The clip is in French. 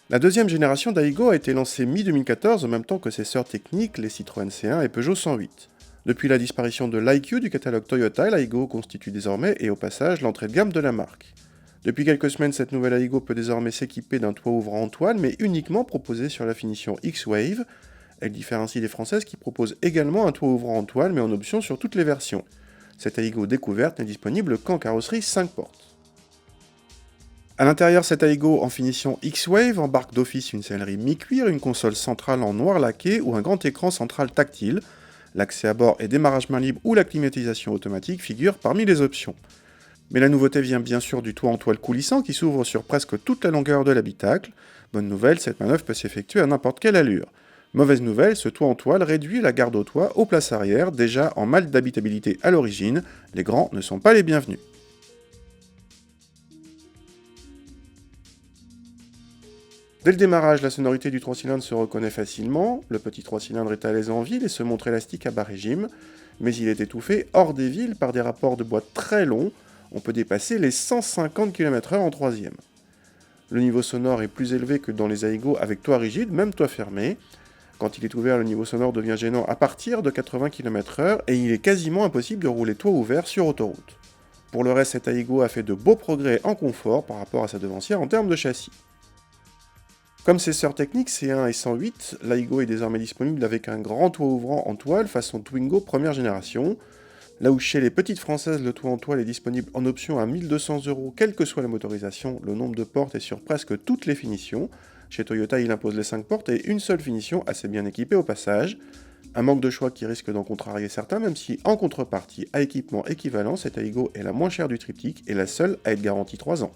La deuxième génération d'Aigo a été lancée mi-2014 en même temps que ses sœurs techniques, les Citroën C1 et Peugeot 108. Depuis la disparition de l'IQ du catalogue Toyota, l'Aigo constitue désormais et au passage l'entrée de gamme de la marque. Depuis quelques semaines, cette nouvelle Aigo peut désormais s'équiper d'un toit ouvrant en toile, mais uniquement proposé sur la finition X-Wave. Elle diffère ainsi des françaises qui proposent également un toit ouvrant en toile, mais en option sur toutes les versions. Cette Aigo découverte n'est disponible qu'en carrosserie 5 portes. A l'intérieur, cette Aigo en finition X-Wave embarque d'office une sellerie mi-cuir, une console centrale en noir laqué ou un grand écran central tactile. L'accès à bord et démarrage main libre ou la climatisation automatique figurent parmi les options. Mais la nouveauté vient bien sûr du toit en toile coulissant qui s'ouvre sur presque toute la longueur de l'habitacle. Bonne nouvelle, cette manœuvre peut s'effectuer à n'importe quelle allure. Mauvaise nouvelle, ce toit en toile réduit la garde au toit aux places arrière, déjà en mal d'habitabilité à l'origine. Les grands ne sont pas les bienvenus. Dès le démarrage, la sonorité du 3 cylindres se reconnaît facilement. Le petit 3 cylindres est à l'aise en ville et se montre élastique à bas régime, mais il est étouffé hors des villes par des rapports de boîte très longs. On peut dépasser les 150 km/h en troisième. Le niveau sonore est plus élevé que dans les Aigo avec toit rigide, même toit fermé. Quand il est ouvert, le niveau sonore devient gênant à partir de 80 km/h et il est quasiment impossible de rouler toit ouvert sur autoroute. Pour le reste, cette Aigo a fait de beaux progrès en confort par rapport à sa devancière en termes de châssis. Comme ses sœurs techniques C1 et 108, l'Aigo est désormais disponible avec un grand toit ouvrant en toile façon Twingo première génération. Là où chez les petites françaises, le toit en toile est disponible en option à 1200 €, quelle que soit la motorisation, le nombre de portes est sur presque toutes les finitions. Chez Toyota, il impose les 5 portes et une seule finition assez bien équipée au passage. Un manque de choix qui risque d'en contrarier certains, même si en contrepartie, à équipement équivalent, cette Aigo est la moins chère du triptyque et la seule à être garantie 3 ans.